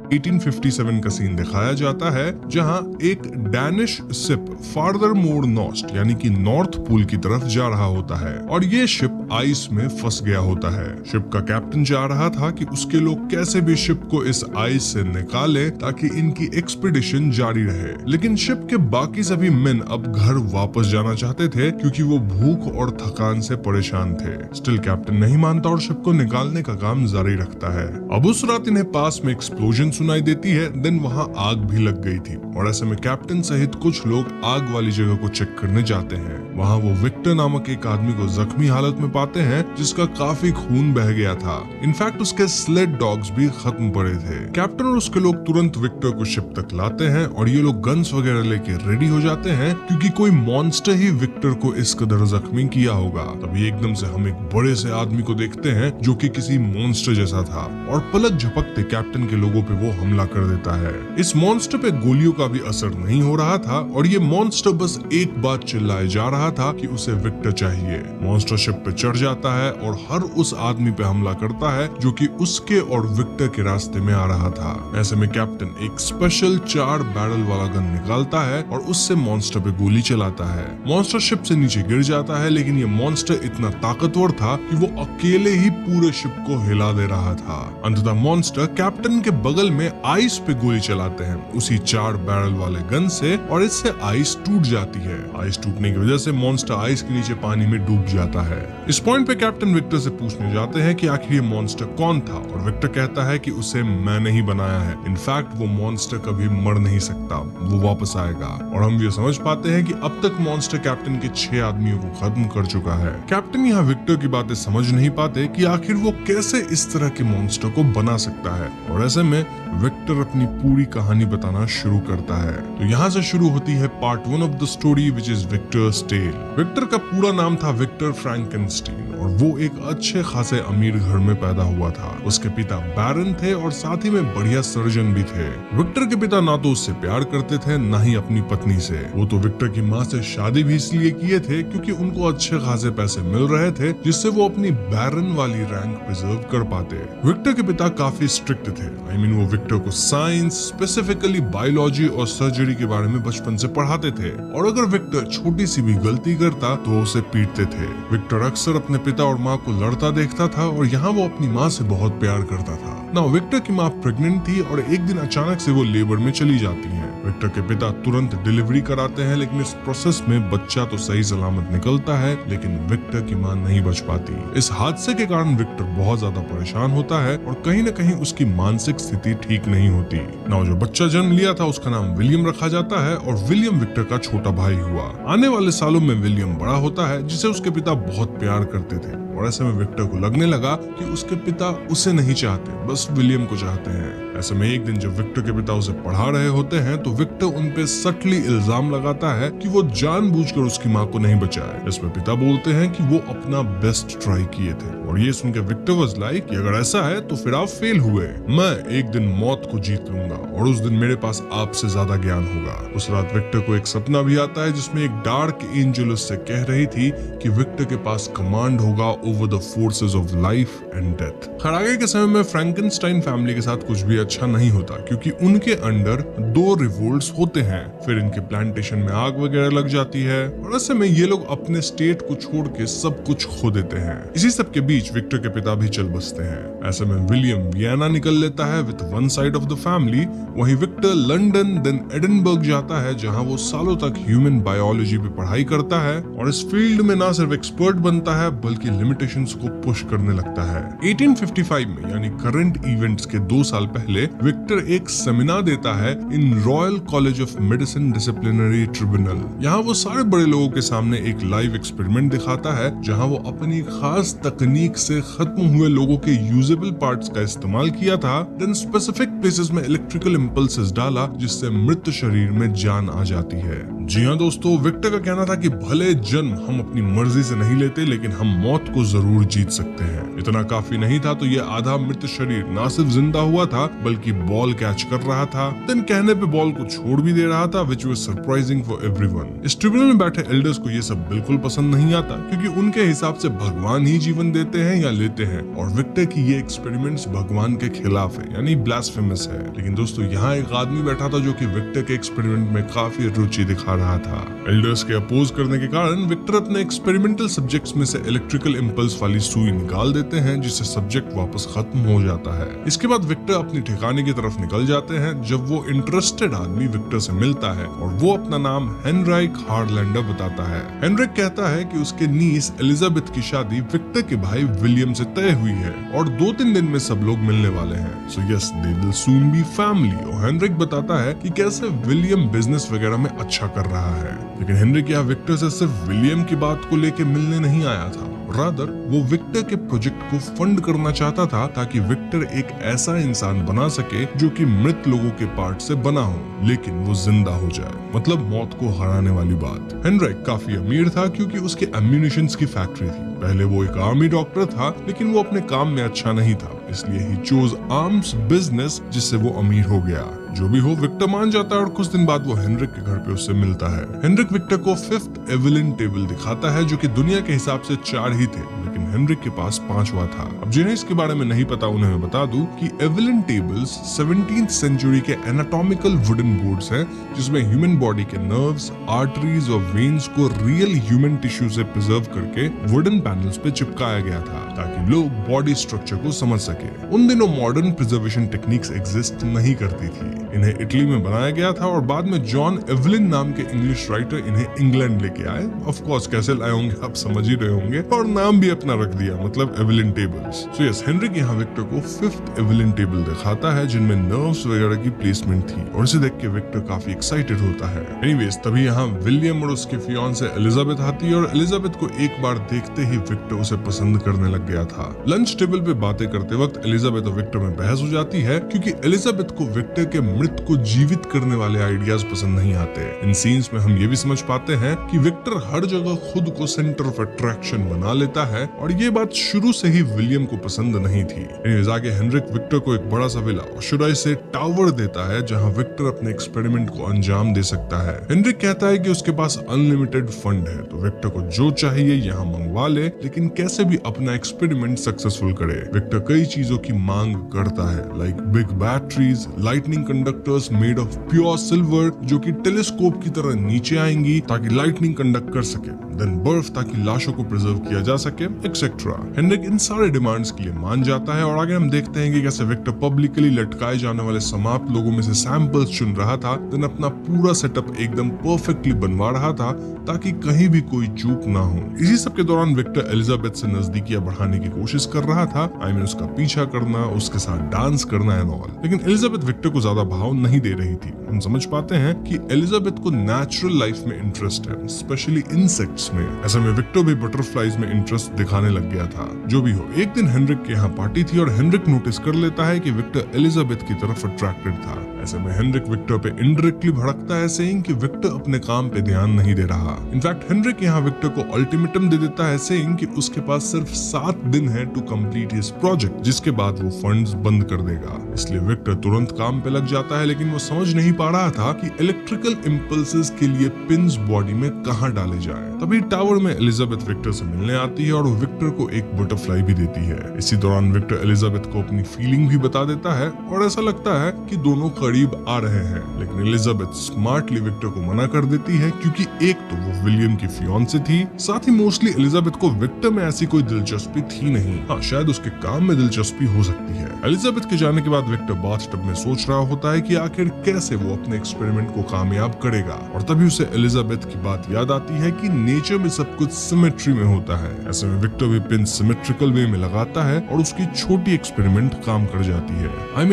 1857 का सीन दिखाया जाता है जहां एक डैनिश शिप फार्दर मोर नॉर्थ यानी कि नॉर्थ पोल की तरफ जा रहा होता है और ये शिप आइस में फंस गया होता है। शिप का कैप्टन चाह रहा था कि उसके लोग कैसे भी शिप को इस आइस से निकालें ताकि इनकी एक्सपीडिशन जारी रहे, लेकिन शिप के बाकी सभी मेन अब घर वापस जाना चाहते थे क्योंकि वो भूख और थकान से परेशान थे। स्टिल कैप्टन नहीं मानता और शिप को निकालने का काम जारी रखता है। अब उस रात इन्हें पास में एक्सप्लोजन सुनाई देती है, देन वहाँ आग भी लग गई थी और ऐसे में कैप्टन सहित कुछ लोग आग वाली जगह को चेक करने जाते हैं। वहाँ वो विक्टर नामक एक आदमी को जख्मी हालत में पाते हैं जिसका काफी खून बह गया था। इनफैक्ट उसके स्लेड डॉग्स भी खत्म पड़े थे। कैप्टन और उसके लोग तुरंत विक्टर को शिप तक लाते हैं और ये लोग गन्स वगैरह लेके रेडी हो जाते हैं क्योंकि कोई मॉन्स्टर ही विक्टर को इस कदर जख्मी किया होगा। तभी एकदम से हम एक बड़े से आदमी को देखते हैं जो कि किसी मॉन्स्टर जैसा था और पलक झपकते कैप्टन के लोगों पे वो हमला कर देता है। इस मॉन्स्टर पे गोलियों का भी असर नहीं हो रहा था और ये मॉन्स्टर बस एक बात चिल्लाए जा रहा था कि उसे विक्टर चाहिए। मॉन्स्टर शिप पे चढ़ जाता है और हर उस आदमी पे हमला करता है जो कि उसके और विक्टर के रास्ते में आ रहा था। ऐसे में कैप्टन एक स्पेशल 4 बैरल वाला गन निकालता है और उससे मॉन्स्टर पे गोली चलाता है। मॉन्स्टर शिप से नीचे गिर जाता है, लेकिन ये मॉन्स्टर इतना ताकतवर था कि वो अकेले ही पूरे शिप को हिला दे रहा था। अंततः मॉन्स्टर कैप्टन के बगल में आइस पे गोली चलाते हैं उसी 4 बैरल वाले गन से और इससे आइस टूट जाती है। आइस टूटने की वजह से मॉन्स्टर आइस के नीचे पानी में डूब जाता है। इस पॉइंट पे कैप्टन विक्टर से पूछने जाते हैं कि आखिर ये मॉन्स्टर कौन था और विक्टर कहता है कि उसे मैंने ही बनाया है। इनफैक्ट वो मॉन्स्टर कभी मर नहीं सकता, वो वापस आएगा। और हम ये समझ पाते हैं कि अब तक मॉन्स्टर कैप्टन के 6 आदमियों को खत्म कर चुका है। कैप्टन यहाँ विक्टर की बातें समझ नहीं पाते कि आखिर वो कैसे इस तरह के मॉन्स्टर को बना सकता है और ऐसे में विक्टर अपनी पूरी कहानी बताना शुरू करता है। तो यहाँ से शुरू होती है part 1 of the story which is Victor's tale. Victor का पूरा नाम था विक्टर फ्रैंकेनस्टीन और वो एक अच्छे खासे अमीर घर में पैदा हुआ था। उसके पिता बैरन थे और साथ ही में बढ़िया सर्जन भी थे। विक्टर के पिता ना तो उससे प्यार करते थे ना ही अपनी पत्नी से। वो तो विक्टर की माँ से शादी भी इसलिए किए थे क्योंकि उनको अच्छे खासे पैसे मिल रहे थे जिससे वो अपनी बैरन वाली रैंक प्रिजर्व कर पाते। विक्टर के पिता काफी स्ट्रिक्ट थे। वो विक्टर को साइंस, स्पेसिफिकली बायोलॉजी और सर्जरी के बारे में बचपन से पढ़ाते थे और अगर विक्टर छोटी सी भी गलती करता तो उसे पीटते थे। विक्टर अक्सर अपने पिता और माँ को लड़ता देखता था और यहाँ वो अपनी माँ से बहुत प्यार करता था। ना विक्टर की माँ प्रेग्नेंट थी और एक दिन अचानक से वो लेबर में चली जाती है। विक्टर के पिता तुरंत डिलीवरी कराते हैं, लेकिन इस प्रोसेस में बच्चा तो सही सलामत निकलता है लेकिन विक्टर की माँ नहीं बच पाती। इस हादसे के कारण विक्टर बहुत ज्यादा परेशान होता है और कहीं न कहीं उसकी मानसिक स्थिति ठीक नहीं होती। ना जो बच्चा जन्म लिया था उसका नाम विलियम रखा जाता है और विलियम विक्टर का छोटा भाई हुआ। आने वाले सालों में विलियम बड़ा होता है जिसे उसके पिता बहुत प्यार करते थे और ऐसे में विक्टर को लगने लगा कि उसके पिता उसे नहीं चाहते, बस विलियम को चाहते हैं। ऐसे में एक दिन जब विक्टर के पिता उसे पढ़ा रहे होते हैं तो विक्टर उन पे सटली इल्जाम लगाता है कि वो जानबूझकर उसकी माँ को नहीं बचाए। इसमें पिता बोलते हैं कि वो अपना बेस्ट ट्राई किए थे और ये सुनकर विक्टर वाज लाइक कि अगर ऐसा है तो फिर आप फेल हुए। मैं एक दिन मौत को जीत लूंगा और उस दिन मेरे पास आपसे ज्यादा ज्ञान होगा। उस रात विक्टर को एक सपना भी आता है जिसमें एक डार्क एंजल उससे कह रही थी कि विक्टर के पास कमांड होगा over the forces of life and death. खैर आगे के समय में फ्रैंकेनस्टाइन फैमिली के साथ कुछ भी अच्छा नहीं होता क्योंकि उनके अंडर 2 रिवोल्ट्स होते हैं। फिर इनके प्लांटेशन में आग वगैरह लग जाती है और ऐसे में ये लोग अपने स्टेट को छोड़ के सब कुछ खो देते हैं। इसी सब के बीच विक्टर के पिता भी चल बसते हैं। ऐसे में विलियम वियना निकल लेता है with one side of the family, वहीं विक्टर लंदन देन एडिनबर्ग जाता है जहां वो सालों तक ह्यूमन बायोलॉजी पे पढ़ाई करता है और इस फील्ड में ना सिर्फ एक्सपर्ट बनता है बल्कि लिमिटेशंस को पुश करने लगता है। 1855 में यानी करंट इवेंट्स के 2 साल पहले विक्टर एक सेमिनार देता है in royal college of medicine disciplinary tribunal. यहाँ वो सारे बड़े लोगों के सामने एक लाइव एक्सपेरिमेंट दिखाता है जहाँ वो अपनी खास तकनीक से खत्म हुए लोगों के यूजेबल पार्ट्स का इस्तेमाल किया था, देन स्पेसिफिक प्लेसेस में इलेक्ट्रिकल इम्पल्सेस डाला जिससे मृत शरीर में जान आ जाती है। जी हाँ दोस्तों, विक्टर का कहना था कि भले जन्म हम अपनी मर्जी से नहीं लेते, लेकिन हम मौत को जरूर जीत सकते हैं। इतना काफी नहीं था तो ये आधा मृत शरीर ना सिर्फ जिंदा हुआ था बल्कि बॉल कैच कर रहा था, देन कहने पे बॉल को छोड़ भी दे रहा था, which was surprising for everyone. इस ट्रिब्यूनल में बैठे एल्डर्स को ये सब बिल्कुल पसंद नहीं आता, क्योंकि उनके हिसाब से भगवान ही जीवन देते हैं या लेते हैं, और विक्टर की ये एक्सपेरिमेंट्स भगवान के खिलाफ है, यानी ब्लास्फेमस है। लेकिन दोस्तों यहाँ एक आदमी बैठा था जो कि विक्टर के एक्सपेरिमेंट में काफी रुचि दिखा रहा था। एल्डर्स के अपोज करने के कारण विक्टर अपने एक्सपेरिमेंटल सब्जेक्ट्स में से इलेक्ट्रिकल इंपल्स वाली सुई निकाल देते हैं, जिससे सब्जेक्ट वापस खत्म हो जाता है। इसके बाद विक्टर अपनी ठिकाने की तरफ निकल जाते हैं, जब वो इंटरेस्टेड आदमी विक्टर से मिलता है और वो अपना नाम हेनरिक हार्लैंडर बताता है। हेनरिक कहता है कि उसके नीस एलिजाबेथ की शादी विक्टर के भाई विलियम से तय हुई है और 2-3 दिन में सब लोग मिलने वाले हैं। So yes, they will soon be family. और हेनरिक बताता है कि कैसे विलियम बिजनेस वगैरह में अच्छा कर रहा है, लेकिन हेनरिक यहाँ विक्टर से सिर्फ विलियम की बात को लेके मिलने नहीं आया था, रादर वो विक्टर के प्रोजेक्ट को फंड करना चाहता था, ताकि विक्टर एक ऐसा इंसान बना सके जो कि मृत लोगों के पार्ट से बना हो, लेकिन वो जिंदा हो जाए, मतलब मौत को हराने वाली बात। हेनरिक काफी अमीर था क्योंकि उसके एम्यूनिशंस की फैक्ट्री थी। पहले वो एक आर्मी डॉक्टर था, लेकिन वो अपने काम में अच्छा नहीं था, इसलिए ही चूज आर्म्स बिजनेस, जिससे वो अमीर हो गया। जो भी हो, विक्टर मान जाता है और कुछ दिन बाद वो हेनरिक के घर पे उससे मिलता है। हेनरिक विक्टर को 5th एवेलिन टेबल दिखाता है, जो कि दुनिया के हिसाब से 4 ही थे, लेकिन हेनरिक के पास 5वां था। अब जिन्हें इसके बारे में नहीं पता उन्हें मैं बता दूं कि एवेलिन टेबल्स 17th सेंचुरी के एनाटॉमिकल वुडन बोर्ड्स हैं, जिसमें ह्यूमन बॉडी के नर्व्स, आर्टरीज और वेन्स को रियल ह्यूमन टिश्यू से प्रिजर्व करके वुडन पैनल्स पे चिपकाया गया था, ताकि लोग बॉडी स्ट्रक्चर को समझ सके। उन दिनों मॉडर्न प्रिजर्वेशन टेक्निक्स एग्जिस्ट नहीं करती थी। इन्हें इटली में बनाया गया था और बाद में जॉन एवेलिन नाम के इंग्लिश राइटर इन्हें इंग्लैंड लेके आए। ऑफ कोर्स कैसे लाए होंगे आप समझ ही रहे होंगे, और नाम भी अपना रख दिया, मतलब Evelyn tables. So yes, Henrik यहाँ विक्टर को 5th एवेलिन टेबल दिखाता है, जिनमें नर्व्स वगैरह की प्लेसमेंट थी, और इसे देख के विक्टर काफी एक्साइटेड होता है। एनीवेज, तभी यहाँ विलियम और उसके फियांसे एलिजाबेथ आती है, और एलिजाबेथ को एक बार देखते ही विक्टर उसे पसंद करने लग गया था। लंच टेबल पे बातें करते वक्त एलिजाबेथ और विक्टर में बहस हो जाती है, क्योंकि एलिजाबेथ को विक्टर के मृत को जीवित करने वाले आइडियाज पसंद नहीं आते। इन सीन्स में हम ये भी समझ पाते हैं कि विक्टर हर जगह खुद को सेंटर ऑफ अट्रैक्शन बना लेता है, और ये बात शुरू से ही विलियम को पसंद नहीं थी। एनीवेज, आगे हेनरिक विक्टर को एक बड़ा सा विला, और शुड आई से टावर देता है, जहां विक्टर अपने एक्सपेरिमेंट को अंजाम दे सकता है। हेनरिक कहता है कि उसके पास अनलिमिटेड फंड है, तो विक्टर को जो चाहिए यहाँ मंगवा ले, लेकिन कैसे भी अपना एक्सपेरिमेंट सक्सेसफुल करे। विक्टर कई चीजों की मांग करता है, like big batteries, lightning conductors made of pure silver, जो कि टेलीस्कोप की तरह नीचे आएंगी ताकि लाइटनिंग कंडक्ट कर सके, देन बर्फ ताकि लाशों को प्रिजर्व किया जा सके, एक्सेट्रा। हेनरिक इन सारे डिमांड्स के लिए मान जाता है, और आगे हम देखते हैं कि कैसे विक्टर पब्लिकली लटकाए जाने वाले समाप्त लोगों में से सैंपल्स चुन रहा था, देन अपना पूरा सेटअप एकदम परफेक्टली बनवा रहा था, ताकि कहीं भी कोई चूक ना हो। इसी सब के दौरान विक्टर एलिजाबेथ से नजदीकियां बढ़ाने की कोशिश कर रहा था, आई मीन उसका पीछा करना, उसके साथ डांस करना एंड ऑल, लेकिन एलिजाबेथ विक्टर को ज्यादा भाव नहीं दे रही थी। हम समझ पाते हैं कि एलिजाबेथ को नेचुरल लाइफ में इंटरेस्ट है, स्पेशली इंसेक्ट्स में। ऐसे में विक्टर भी बटरफ्लाइज में इंटरेस्ट दिखाने लग गया था। जो भी हो, एक दिन हेनरिक के यहाँ पार्टी थी, और हेनरिक नोटिस कर लेता है कि विक्टर एलिजाबेथ की तरफ अट्रैक्टेड था। ऐसे में हेनरिक विक्टर पे इनडायरेक्टली भड़कता है, सेइंग कि विक्टर अपने काम पे ध्यान नहीं दे रहा। इनफैक्ट हेनरिक यहाँ विक्टर को अल्टीमेटम दे देता है, सेइंग कि उसके पास सिर्फ 7 दिन है टू कंप्लीट हिज प्रोजेक्ट, जिसके बाद वो फंड्स बंद कर देगा। इसलिए विक्टर तुरंत काम पे लग जाता है, लेकिन वो समझ नहीं पा रहा था कि इलेक्ट्रिकल इंपल्सेस के लिए पिन्स बॉडी में कहाँ डाले जाए। तभी टावर में एलिजाबेथ विक्टर से मिलने आती है, और वो विक्टर को एक बटरफ्लाई भी देती है। इसी दौरान विक्टर एलिजाबेथ को अपनी फीलिंग भी बता देता है, और ऐसा लगता है कि दोनों करीब आ रहे हैं, लेकिन एलिजाबेथ स्मार्टली विक्टर को मना कर देती है, क्योंकि एक तो वो विलियम की फियांसे थी, साथ ही मोस्टली एलिजाबेथ को विक्टर में ऐसी कोई दिलचस्पी थी नहीं। हाँ, शायद उसके काम में दिलचस्पी हो सकती है। एलिजाबेथ के जाने के बाद विक्टर बाथटब में सोच रहा होता है कि आखिर कैसे वो अपने एक्सपेरिमेंट को कामयाब करेगा, और तभी उसे एलिजाबेथ की बात याद आती है कि नेचर नेचर में सब कुछ सिमेट्री में होता है। ऐसे में विक्टर भी पिन सिमेट्रिकल वे में लगाता है और उसकी छोटी एक्सपेरिमेंट काम कर जाती है।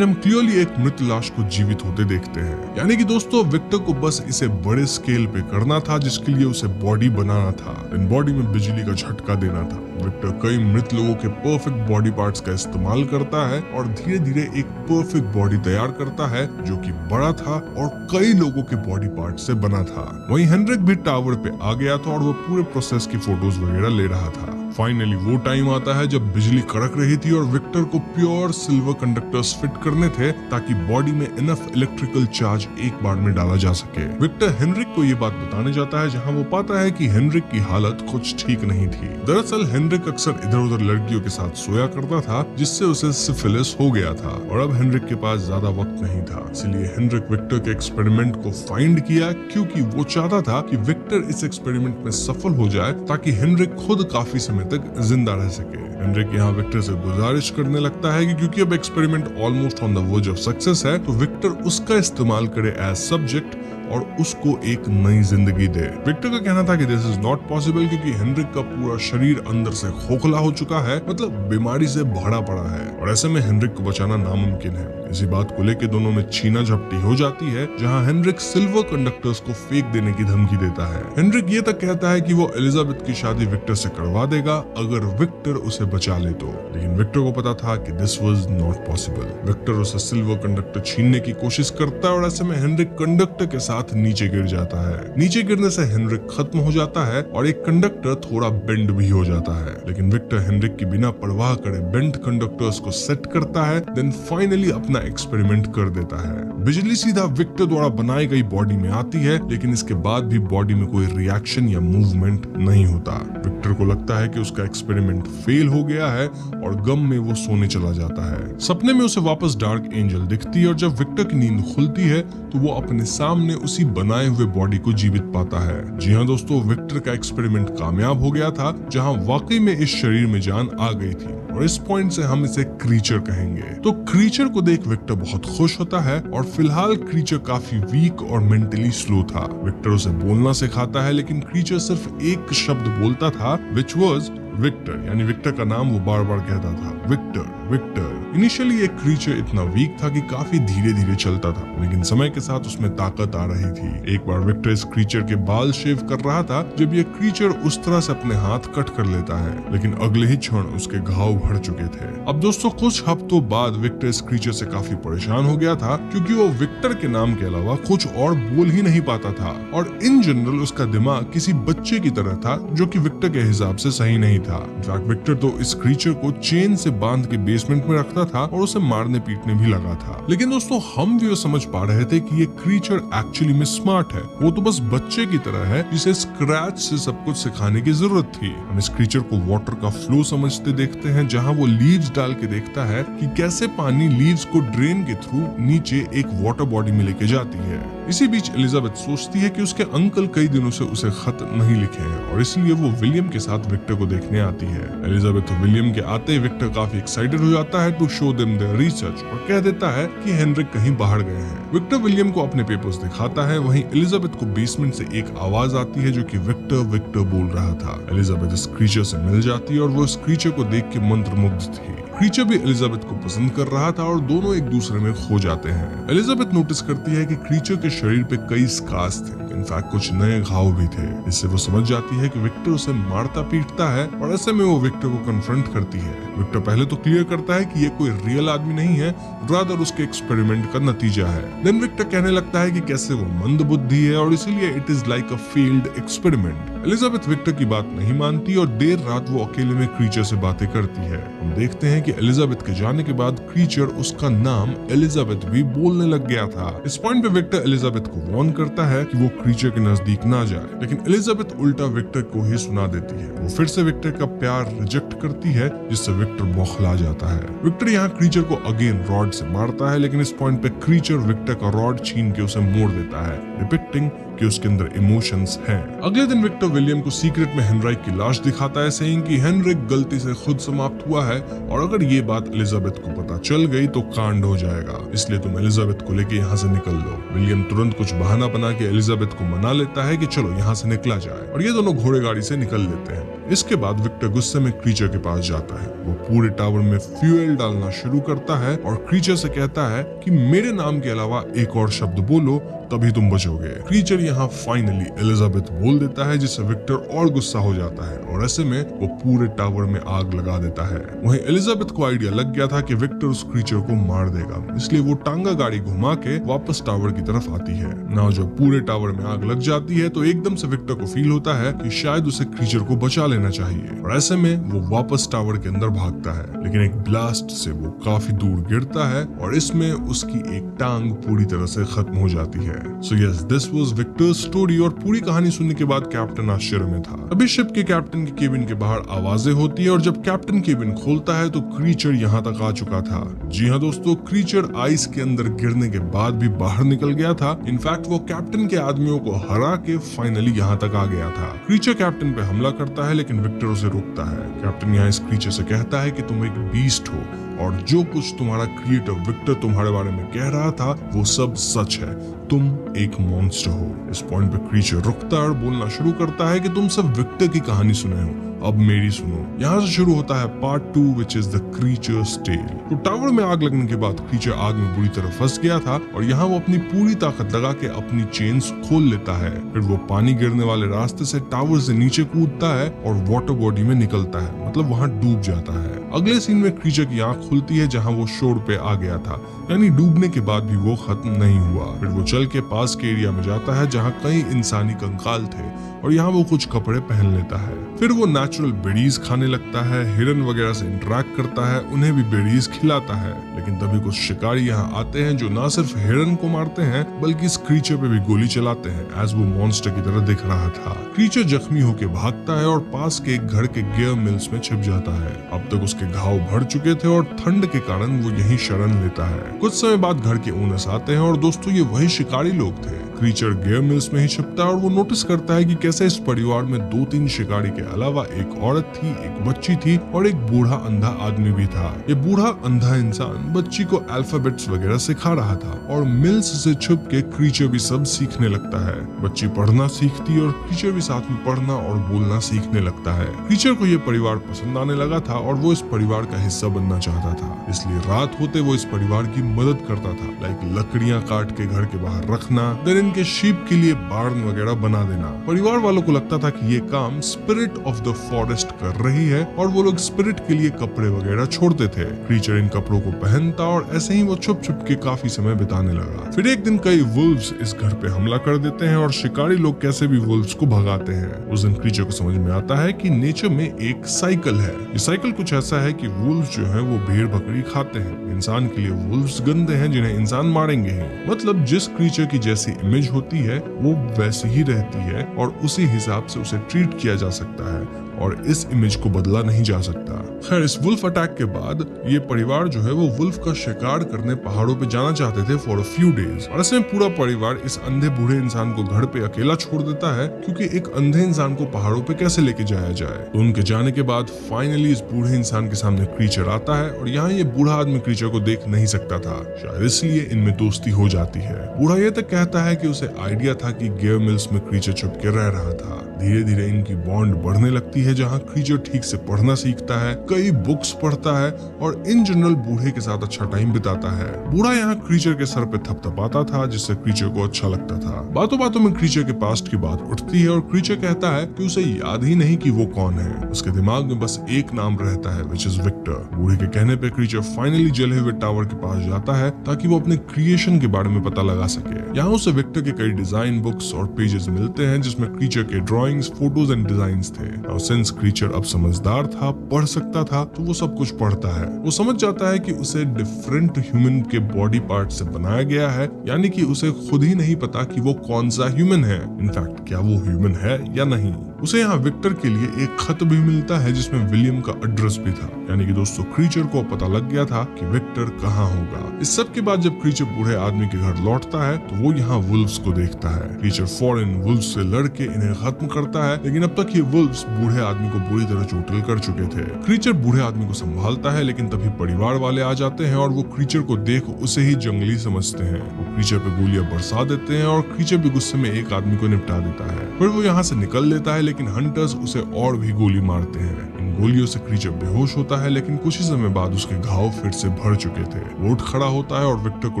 हम क्लियरली एक मृत लाश को जीवित होते देखते हैं। यानी कि दोस्तों विक्टर को बस इसे बड़े स्केल पे करना था, जिसके लिए उसे बॉडी बनाना था, इन बॉडी में बिजली का झटका देना था। विक्टर कई मृत लोगों के परफेक्ट बॉडी पार्ट्स का इस्तेमाल करता है और धीरे धीरे एक परफेक्ट बॉडी तैयार करता है जो कि बड़ा था और कई लोगों के बॉडी पार्ट से बना था। वहीं हेनरिक भी टावर पे आ गया था और वो पूरे प्रोसेस की फोटोज वगैरह ले रहा था। फाइनली वो टाइम आता है जब बिजली कड़क रही थी और विक्टर को प्योर सिल्वर कंडक्टर्स फिट करने थे ताकि बॉडी में इनफ इलेक्ट्रिकल चार्ज एक बार में डाला जा सके। विक्टर हेनरिक को ये बात बताने जाता है जहां वो पाता है कि हेनरिक की हालत कुछ ठीक नहीं थी। दरअसल हेनरिक अक्सर इधर उधर लड़कियों के साथ सोया करता था जिससे उसे सिफिलिस हो गया था और अब हेनरिक के पास ज्यादा वक्त नहीं था। इसलिए हेनरिक विक्टर के एक्सपेरिमेंट को फाइंड किया क्योंकि वो चाहता था कि विक्टर इस एक्सपेरिमेंट में सफल हो जाए ताकि हेनरिक खुद काफी समय तक जिंदा रह सके। हेनरिक यहाँ विक्टर से गुजारिश करने लगता है कि क्योंकि अब experiment almost on the verge of success है तो विक्टर उसका इस्तेमाल करे एज सब्जेक्ट और उसको एक नई जिंदगी दे। विक्टर का कहना था कि दिस इज नॉट पॉसिबल क्योंकि हेनरिक का पूरा शरीर अंदर से खोखला हो चुका है, मतलब बीमारी से भरा पड़ा है और ऐसे में हेनरिक को बचाना नामुमकिन है। इसी बात को लेकर दोनों में छीना झपटी हो जाती है जहां हेनरिक सिल्वर कंडक्टर्स को फेंक देने की धमकी देता है। हेनरिक ये तक कहता है कि वो एलिजाबेथ की शादी विक्टर से करवा देगा अगर विक्टर उसे बचा ले तो, लेकिन विक्टर को पता था कि this was not possible. Victor उसे सिल्वर कंडक्टर छीनने की कोशिश करता है और ऐसे में हेनरिक कंडक्टर के साथ नीचे गिर जाता है। नीचे गिरने से हेनरिक खत्म हो जाता है और एक कंडक्टर थोड़ा बेंड भी हो जाता है, लेकिन विक्टर हेनरिक की बिना परवाह करे बेंड कंडक्टर्स को सेट करता है, देन फाइनली अपना एक्सपेरिमेंट कर देता है। बिजली सीधा विक्टर द्वारा बनाई गई बॉडी में आती है, लेकिन इसके बाद भी बॉडी में कोई रिएक्शन या मूवमेंट नहीं होता। विक्टर को लगता है कि उसका एक्सपेरिमेंट फेल हो गया है और गम में वो सोने चला जाता है। सपने में उसे वापस डार्क एंजल दिखती है और जब विक्टर की नींद खुलती है तो वो अपने सामने उसी बनाए हुए बॉडी को जीवित पाता है। जी हाँ दोस्तों, विक्टर का एक्सपेरिमेंट कामयाब हो गया था जहां वाकई में इस शरीर में जान आ गई थी और इस पॉइंट से हम इसे क्रीचर कहेंगे। तो क्रीचर को देख विक्टर बहुत खुश होता है और फिलहाल क्रीचर काफी वीक और मेंटली स्लो था। विक्टर उसे बोलना सिखाता है लेकिन क्रीचर सिर्फ एक शब्द बोलता था विच वाज विक्टर, यानी विक्टर का नाम वो बार बार कहता था, विक्टर विक्टर। इनिशियली एक क्रीचर इतना वीक था कि काफी धीरे धीरे चलता था, लेकिन समय के साथ उसमें ताकत आ रही थी। एक बार विक्टर इस क्रीचर के बाल शेव कर रहा था जब ये क्रीचर उस तरह से अपने हाथ कट कर लेता है, लेकिन अगले ही क्षण उसके घाव भर चुके थे। अब दोस्तों कुछ हफ्तों बाद विक्टर इस क्रीचर से काफी परेशान हो गया था क्योंकि वो विक्टर के नाम के अलावा कुछ और बोल ही नहीं पाता था और इन जनरल उसका दिमाग किसी बच्चे की तरह था जो कि विक्टर के हिसाब से सही नहीं था। इनफैक्ट विक्टर तो इस क्रीचर को चेन से बांध के बेसमेंट में रखता था और उसे मारने पीटने भी लगा था। लेकिन दोस्तों हम भी समझ पा रहे थे कि ये क्रीचर एक्चुअली में स्मार्ट है, वो तो बस बच्चे की तरह है जिसे स्क्रैच से सब कुछ सिखाने की जरूरत थी। हम इस क्रीचर को वाटर का फ्लो समझते देखते हैं जहाँ वो लीव्स डाल के देखता है कि कैसे पानी लीव्स को ड्रेन के थ्रू नीचे एक वाटर बॉडी में लेके जाती है। इसी बीच एलिजाबेथ सोचती है कि उसके अंकल कई दिनों से उसे खत नहीं लिखे हैं और इसलिए वो विलियम के साथ विक्टर को देखने आती है। एलिजाबेथ विलियम के आते ही विक्टर काफी एक्साइटेड हो जाता है to show them their research और कह देता है कि हेनरिक कहीं बाहर गए हैं। विक्टर विलियम को अपने पेपर्स दिखाता है, वहीं एलिजाबेथ को बेसमेंट से एक आवाज आती है जो कि विक्टर विक्टर बोल रहा था। एलिजाबेथ इस क्रीचर से मिल जाती है और वो इस क्रीचर को देख के मंत्रमुग्ध थी। क्रीचर भी एलिजाबेथ को पसंद कर रहा था और दोनों एक दूसरे में खो जाते हैं। एलिजाबेथ नोटिस करती है कि क्रीचर के शरीर पे कई स्कार्स थे, इनफैक्ट कुछ नए घाव भी थे। इससे वो समझ जाती है कि विक्टर उसे मारता पीटता है और ऐसे में वो विक्टर को कन्फ्रंट करती है। विक्टर पहले तो क्लियर करता है कि ये कोई रियल आदमी नहीं है, रादर उसके एक्सपेरिमेंट का नतीजा है। देन विक्टर कहने लगता है कि कैसे वो मंद बुद्धि है और इसीलिए it is like a failed experiment. Elizabeth Victor की बात नहीं मानती और देर रात वो अकेले में क्रीचर से बातें करती है। हम देखते हैं कि एलिजाबेथ के जाने के बाद क्रीचर उसका नाम एलिजाबेथ भी बोलने लग गया था। इस पॉइंट पे विक्टर एलिजाबेथ को वार्न करता है कि वो क्रीचर के नजदीक ना जाए, लेकिन एलिजाबेथ उल्टा विक्टर को ही सुना देती है। वो फिर से विक्टर का प्यार रिजेक्ट करती है जिससे विक्टर बौखला जाता है। विक्टर यहाँ क्रीचर को अगेन रॉड से मारता है, लेकिन इस पॉइंट पे क्रीचर विक्टर का रॉड छीन के उसे मोड़ देता है, डिपिक्टिंग कि उसके अंदर इमोशंस हैं। अगले दिन विक्टर विलियम को सीक्रेट में हेनरिक की लाश दिखाता है, सेइंग कि हेनरिक गलती से खुद समाप्त हुआ है और अगर ये बात एलिजाबेथ को पता चल गई तो कांड हो जाएगा, इसलिए तुम एलिजाबेथ को लेके यहाँ से निकल लो। विलियम तुरंत कुछ बहाना बना के एलिजाबेथ को मना लेता है कि चलो यहाँ से निकला जाए और ये दोनों घोड़े गाड़ी से निकल लेते हैं। इसके बाद विक्टर गुस्से में क्रीचर के पास जाता है। वो पूरे टावर में फ्यूल डालना शुरू करता है और क्रीचर से कहता है कि मेरे नाम के अलावा एक और शब्द बोलो तभी तुम बचोगे। क्रीचर यहाँ फाइनली एलिजाबेथ बोल देता है, जिससे विक्टर और गुस्सा हो जाता है और ऐसे में वो पूरे टावर में आग लगा देता है। वहीं एलिजाबेथ को आइडिया लग गया था कि विक्टर उस क्रीचर को मार देगा, इसलिए वो टांगा गाड़ी घुमा के वापस टावर की तरफ आती है। ना जब पूरे टावर में आग लग जाती है तो एकदम से विक्टर को फील होता है कि शायद उसे क्रीचर को बचा लेना चाहिए और ऐसे में वो वापस टावर के अंदर भागता है, लेकिन एक ब्लास्ट से वो काफी दूर गिरता है और इसमें उसकी एक टांग पूरी तरह से खत्म हो जाती है। So yes, this was Victor's story और पूरी कहानी सुनने के बाद कैप्टन आश्चर्य में था। अभी शिप के कैप्टन के केबिन के बाहर आवाजें होती है और जब कैप्टन केबिन खोलता है तो क्रीचर यहाँ तक आ चुका था। जी हाँ दोस्तों, क्रीचर आइस के अंदर गिरने के बाद भी बाहर निकल गया था। इनफैक्ट वो कैप्टन के आदमियों को हरा के फाइनली यहाँ तक आ गया था। क्रीचर कैप्टन पे हमला करता है लेकिन विक्टर उसे रोकता है। कैप्टन यहाँ इस क्रीचर से कहता है कि तुम एक बीस्ट हो और जो कुछ तुम्हारा क्रिएटर विक्टर तुम्हारे बारे में कह रहा था वो सब सच है, तुम एक मॉन्स्टर हो। इस पॉइंट पे क्रीचर रुकता है और बोलना शुरू करता है कि तुम सब विक्टर की कहानी सुने हो, अब मेरी सुनो। यहाँ से शुरू होता है part 2 which is the creature's tale. तो टावर में आग लगने के बाद क्रीचर आग में बुरी तरह फंस गया था और यहाँ वो अपनी पूरी ताकत लगा के अपनी चेन्स खोल लेता है। फिर वो पानी गिरने वाले रास्ते से टावर से नीचे कूदता है और वाटर बॉडी में निकलता है, मतलब वहाँ डूब जाता है। अगले सीन में क्रीचर की आंख खुलती है जहाँ वो शोर पे आ गया था, यानी डूबने के बाद भी वो खत्म नहीं हुआ। फिर वो चल के पास के एरिया में जाता है जहाँ कई इंसानी कंकाल थे और यहाँ वो कुछ कपड़े पहन लेता है। फिर वो नेचुरल बेरीज खाने लगता है, हिरन वगैरह से इंटरेक्ट करता है, उन्हें भी बेरीज खिलाता है। लेकिन तभी कुछ शिकारी यहाँ आते हैं जो न सिर्फ हिरन को मारते हैं बल्कि इस क्रीचर पे भी गोली चलाते हैं, एज वो मॉन्स्टर की तरह दिख रहा था। क्रीचर जख्मी होकर भागता है और पास के एक घर के गियर मिल्स में छिप जाता है। अब तक उसके घाव भर चुके थे और ठंड के कारण वो यहीं शरण लेता है। कुछ समय बाद घर के ओनर्स आते हैं और दोस्तों ये वही शिकारी लोग थे। क्रीचर गियर मिल्स में ही छिपता है और वो नोटिस करता है कि कैसे इस परिवार में 2-3 शिकारी के अलावा एक औरत थी, एक बच्ची थी और एक बूढ़ा अंधा आदमी भी था। ये बूढ़ा अंधा इंसान बच्ची को अल्फाबेट्स वगैरह सिखा रहा था और मिल्स से छुप के क्रीचर भी सब सीखने लगता है। बच्ची पढ़ना सीखती और क्रीचर भी साथ में पढ़ना और बोलना सीखने लगता है। क्रीचर को ये परिवार पसंद आने लगा था और वो इस परिवार का हिस्सा बनना चाहता था, इसलिए रात होते वो इस परिवार की मदद करता था, लाइक लकड़ियां काट के घर के बाहर रखना, देन के शीप के लिए बार्न वगैरह बना देना। परिवार वालों को लगता था कि ये काम स्पिरिट ऑफ द फॉरेस्ट कर रही है और वो लोग स्पिरिट के लिए कपड़े वगैरह छोड़ते थे। क्रीचर इन कपड़ों को पहनता और ऐसे ही वो छुप छुप के काफी समय बिताने लगा। फिर एक दिन कई वुल्व्स इस घर पे हमला कर देते हैं और शिकारी लोग कैसे भी वुल्व्स को भगाते हैं। उस दिन क्रीचर को समझ में आता है कि नेचर में एक साइकिल है। ये साइकिल कुछ ऐसा है कि वुल्व्स जो है वो भेड़ बकरी खाते हैं, इंसान के लिए वुल्व्स गंदे हैं जिन्हें इंसान मारेंगे ही। मतलब जिस क्रीचर की जैसी इमेज होती है वो वैसी ही रहती है और उसी हिसाब से उसे ट्रीट किया जा सकता है और इस इमेज को बदला नहीं जा सकता। खैर इस वुल्फ अटैक के बाद ये परिवार जो है वो वुल्फ का शिकार करने पहाड़ों पे जाना चाहते थे फॉर अ फ्यू डेज और ऐसे में पूरा परिवार इस अंधे बूढ़े इंसान को घर पे अकेला छोड़ देता है क्योंकि एक अंधे इंसान को पहाड़ों पे कैसे लेके जाया जाए। तो उनके जाने के बाद फाइनली इस बूढ़े इंसान के सामने क्रीचर आता है और यहाँ ये बूढ़ा आदमी क्रीचर को देख नहीं सकता था, शायद इसलिए इनमें दोस्ती हो जाती है। बूढ़ा ये तक कहता है कि उसे आइडिया था कि गियर मिल्स में क्रीचर छुप के रह रहा था। धीरे धीरे इनकी बॉन्ड बढ़ने लगती है जहाँ क्रीचर ठीक से पढ़ना सीखता है, कई बुक्स पढ़ता है और इन जनरल बूढ़े के साथ अच्छा टाइम बिताता है। बूढ़ा यहाँ क्रीचर के सर पे थपथपाता था जिससे क्रीचर को अच्छा लगता था। बातों बातों में क्रीचर के पास्ट की बात उठती है और क्रीचर कहता है कि उसे याद ही नहीं कि वो कौन है, उसके दिमाग में बस एक नाम रहता है विच इज विक्टर। बूढ़े के कहने पे क्रीचर फाइनली जले हुए टावर के पास जाता है ताकि वो अपने क्रिएशन के बारे में पता लगा सके। यहाँ उसे विक्टर के कई डिजाइन बुक्स और पेजेस मिलते हैं जिसमें क्रीचर के ड्रॉइंग्स, फोटोज एंड डिजाइन्स थे और सिंस क्रीचर अब समझदार था, पढ़ सकता था, तो वो सब कुछ पढ़ता है। वो समझ जाता है कि उसे डिफरेंट ह्यूमन के बॉडी पार्ट से बनाया गया है, यानी कि उसे खुद ही नहीं पता कि वो कौन सा ह्यूमन है, इनफैक्ट क्या वो ह्यूमन है या नहीं। उसे यहाँ विक्टर के लिए एक खत भी मिलता है जिसमें विलियम का एड्रेस भी था। यानी कि दोस्तों क्रीचर को पता लग गया था कि विक्टर कहाँ होगा। इस सब के बाद जब क्रीचर बूढ़े आदमी के घर लौटता है तो वो यहाँ वुल्व्स को देखता है। क्रीचर फौरन वुल्व्स से लड़के इन्हें खत्म करता है, लेकिन अब तक ये वुल्व्स बूढ़े आदमी को बुरी तरह चोटिल कर चुके थे। क्रीचर बूढ़े आदमी को संभालता है, लेकिन तभी परिवार वाले आ जाते हैं और वो क्रीचर को देख उसे ही जंगली समझते हैं। वो क्रीचर पे गोलियां बरसा देते हैं और क्रीचर भी गुस्से में एक आदमी को निपटा देता है। फिर वो यहाँ से निकल लेता है, लेकिन हंटर्स उसे और भी गोली मारते हैं। इन गोलियों से क्रीचर बेहोश होता है, लेकिन कुछ ही समय बाद उसके घाव फिर से भर चुके थे। वो उठ खड़ा होता है और विक्टर को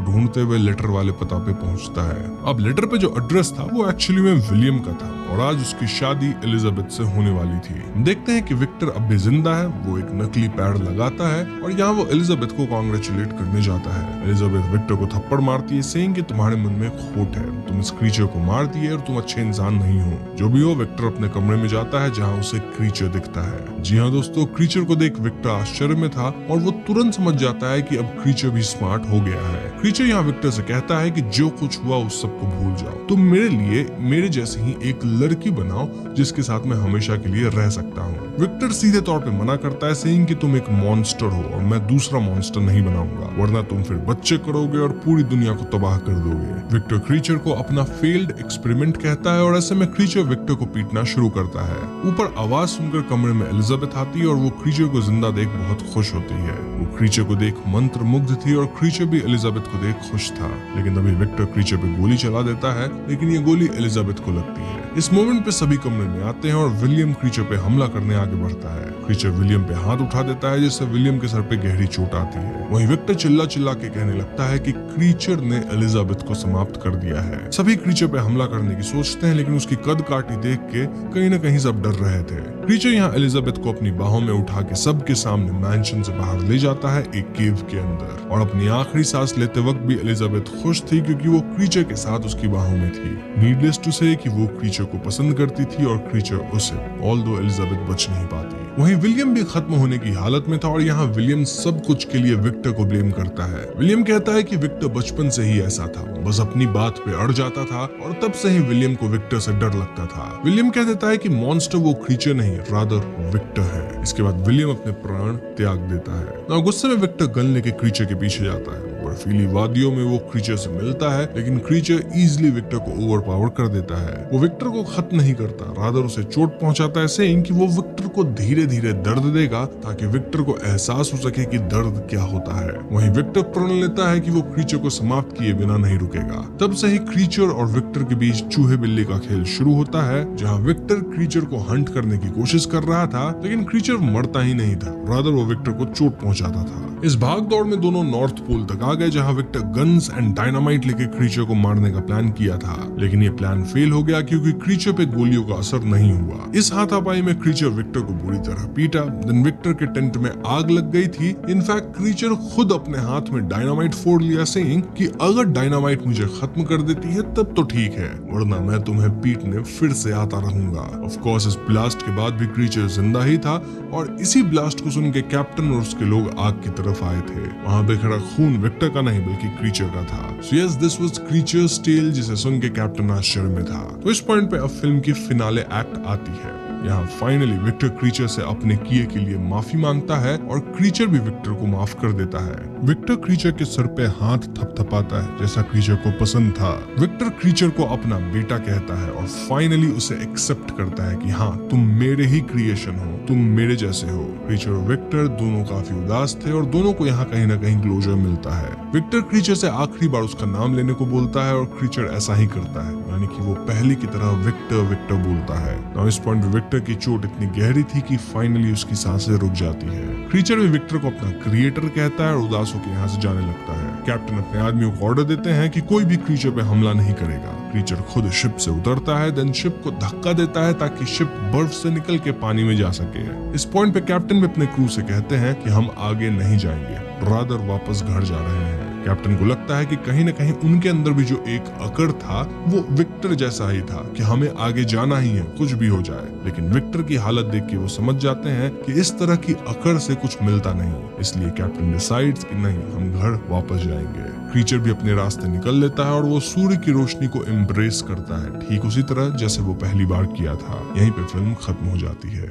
ढूंढते हुए लेटर वाले पता पे पहुंचता है। अब लेटर पे जो एड्रेस था वो एक्चुअली में विलियम का था और आज उसकी शादी एलिजाबेथ से होने वाली थी। देखते हैं कि विक्टर अब भी जिंदा है। वो एक नकली पैड लगाता है और यहाँ वो एलिजाबेथ को कांग्रेचुलेट करने जाता है। एलिजाबेथ विक्टर को थप्पड़ मारती है, सेइंग कि तुम्हारे मन में खोट है, तुम इस क्रीचर को मार दिए और तुम अच्छे इंसान नहीं हो। जो भी हो, विक्टर अपने कमरे में जाता है जहाँ उसे क्रीचर दिखता है। जी हाँ दोस्तों, क्रीचर को देख विक्टर आश्चर्य में था और वो तुरंत समझ जाता है कि अब क्रीचर भी स्मार्ट हो गया है। क्रीचर यहाँ विक्टर से कहता है कि जो कुछ हुआ उस सबको भूल जाओ, तुम मेरे लिए मेरे जैसे ही एक लड़की बनाओ जिसके साथ मैं हमेशा के लिए रह सकता हूँ। विक्टर सीधे तौर पे मना करता है, सेइंग कि तुम एक मॉन्स्टर हो और मैं दूसरा मॉन्स्टर नहीं बनाऊंगा, वरना तुम फिर बच्चे करोगे और पूरी दुनिया को तबाह कर दोगे। विक्टर क्रीचर को अपना फेल्ड एक्सपेरिमेंट कहता है और ऐसे में क्रीचर विक्टर को पीटना शुरू करता है। ऊपर आवाज सुनकर कमरे में एलिजाबेथ आती है और वो क्रीचर को जिंदा देख बहुत खुश होती है। वो क्रीचर को देख मंत्र मुग्ध थी और क्रीचर भी एलिजाबेथ को देख खुश था। लेकिन तभी विक्टर क्रीचर पे गोली चला देता है, लेकिन ये गोली एलिजाबेथ को लगती है। इस मोमेंट पे सभी कमरे में आते हैं और विलियम क्रीचर पे हमला करने आगे बढ़ता है। क्रीचर विलियम पे हाथ उठा देता है, जिससे विलियम के सर पे गहरी चोट आती है। वहीं विक्टर चिल्ला चिल्ला के कहने लगता है कि क्रीचर ने एलिजाबेथ को समाप्त कर दिया है। सभी क्रीचर पे हमला करने की सोचते हैं, लेकिन उसकी कद काठी देख के कहीं न कहीं सब डर रहे थे। क्रीचर यहाँ एलिजाबेथ को अपनी बाहों में उठा के सबके सामने मैंशन से बाहर ले जाता है, एक केव के अंदर। और अपनी आखिरी सांस लेते वक्त भी एलिजाबेथ खुश थी, क्योंकि वो क्रीचर के साथ उसकी बाहों में थी। नीडलेस टू से कि वो क्रीचर को पसंद करती थी और क्रीचर उसे, ऑल्दो एलिजाबेथ बच नहीं पाती। वहीं विलियम भी खत्म होने की हालत में था और यहाँ विलियम सब कुछ के लिए विक्टर को ब्लेम करता है। विलियम कहता है कि विक्टर बचपन से ही ऐसा था, बस अपनी बात पे अड़ जाता था और तब से ही विलियम को विक्टर से डर लगता था। विलियम कह देता है कि मॉन्स्टर वो क्रीचर नहीं, रादर विक्टर है। इसके बाद विलियम अपने प्राण त्याग देता है। गुस्से में विक्टर गन लेके क्रीचर के पीछे जाता है। बर्फीली वादियों में वो क्रीचर से मिलता है, लेकिन क्रीचर इजीली विक्टर को ओवरपावर कर देता है। वो विक्टर को खत्म नहीं करता, रादर उसे चोट पहुंचाता है, सेइंग कि वो विक्टर को धीरे धीरे दर्द देगा ताकि विक्टर को एहसास हो सके कि दर्द क्या होता है। वहीं विक्टर प्रण लेता है कि वो क्रीचर को समाप्त किए बिना नहीं रुकेगा। तब से ही क्रीचर और विक्टर के बीच चूहे बिल्ली का खेल शुरू होता है, जहाँ विक्टर क्रीचर को हंट करने की कोशिश कर रहा था, लेकिन क्रीचर मरता ही नहीं था, रादर वो विक्टर को चोट पहुंचाता था। इस भाग दौड़ में दोनों नॉर्थ पोल तक आ गए, जहाँ विक्टर गन्स एंड डायनामाइट लेके क्रीचर को मारने का प्लान किया था, लेकिन ये प्लान फेल हो गया क्योंकि क्रीचर पे गोलियों का असर नहीं हुआ। इस हाथापाई में क्रीचर विक्टर को बुरी तरह पीटा। देन विक्टर के टेंट में आग लग गई थी। इनफैक्ट क्रीचर खुद अपने हाथ में डायनामाइट फोड़ लिया, सेइंग कि अगर डायनामाइट मुझे खत्म कर देती है तब तो ठीक है, वरना मैं तुम्हें पीटने फिर से आता रहूंगा। ऑफ कोर्स इस ब्लास्ट के बाद भी क्रीचर जिंदा ही था और इसी ब्लास्ट को सुन के कैप्टन और उसके लोग आग की तरफ आए थे। वहां पे खड़ा खून विक्टर का नहीं बल्कि क्रीचर का था। So yes, this was creature's tale, जिसे सुन के कैप्टन आश्चर्य में था। तो इस पॉइंट पे अब फिल्म की फिनाले एक्ट आती है। यहाँ फाइनली विक्टर क्रीचर से अपने किए के लिए माफी मांगता है और क्रीचर भी विक्टर को माफ कर देता है। विक्टर क्रीचर के सर पे हाथ थपथपाता है जैसा क्रीचर को पसंद था। विक्टर क्रीचर को अपना बेटा कहता है और फाइनली उसे एक्सेप्ट करता है कि हाँ, तुम मेरे ही क्रिएशन हो, तुम मेरे जैसे हो। क्रीचर और विक्टर दोनों काफी उदास थे और दोनों को यहाँ कहीं ना कहीं क्लोजर मिलता है। विक्टर क्रीचर से आखिरी बार उसका नाम लेने को बोलता है और क्रीचर ऐसा ही करता है, यानी कि वो पहले की तरह विक्टर विक्टर बोलता है। नाउ इस पॉइंट पे विक्टर की चोट इतनी गहरी थी कि फाइनली उसकी सांसें रुक जाती है। क्रीचर भी विक्टर को अपना क्रिएटर कहता है और उदास होकर यहाँ से जाने लगता है। कैप्टन अपने आदमियों को ऑर्डर देते हैं कि कोई भी क्रीचर पे हमला नहीं करेगा। क्रीचर खुद शिप से उतरता है, देन शिप को धक्का देता है ताकि शिप बर्फ से निकल के पानी में जा सके। इस पॉइंट पे कैप्टन भी अपने क्रू से कहते हैं कि हम आगे नहीं जाएंगे, रादर वापस घर जा रहे हैं। कैप्टन को लगता है कि कहीं न कहीं उनके अंदर भी जो एक अकड़ था वो विक्टर जैसा ही था कि हमें आगे जाना ही है, कुछ भी हो जाए। लेकिन विक्टर की हालत देख के वो समझ जाते हैं कि इस तरह की अकड़ से कुछ मिलता नहीं, इसलिए कैप्टन डिसाइड्स कि नहीं, हम घर वापस जाएंगे। क्रीचर भी अपने रास्ते निकल लेता है और वो सूर्य की रोशनी को एम्ब्रेस करता है, ठीक उसी तरह जैसे वो पहली बार किया था। यहीं पे फिल्म खत्म हो जाती है।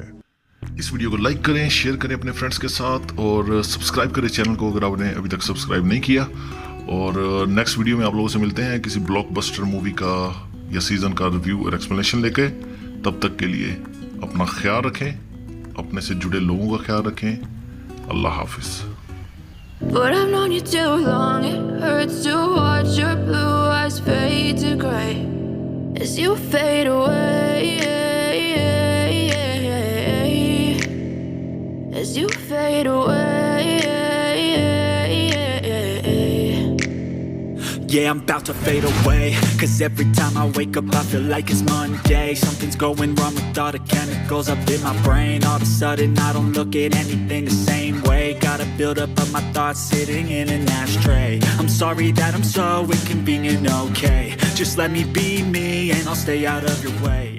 इस वीडियो को लाइक करें, शेयर करें अपने फ्रेंड्स के साथ और सब्सक्राइब करें चैनल को अगर आपने अभी तक सब्सक्राइब नहीं किया। और नेक्स्ट वीडियो में आप लोगों से मिलते हैं किसी ब्लॉकबस्टर मूवी का या सीजन का रिव्यू और एक्सप्लेनेशन लेके। तब तक के लिए अपना ख्याल रखें, अपने से जुड़े लोगों का ख्याल रखें। अल्लाह हाफिज। But I've known you too long, it hurts to watch your blue eyes fade to gray as you fade away, as you fade away. Yeah, I'm about to fade away, 'cause every time I wake up I feel like it's Monday. Something's going wrong with all the chemicals up in my brain. All of a sudden I don't look at anything the same way. Gotta build up of my thoughts sitting in an ashtray. I'm sorry that I'm so inconvenient, okay. Just let me be me and I'll stay out of your way.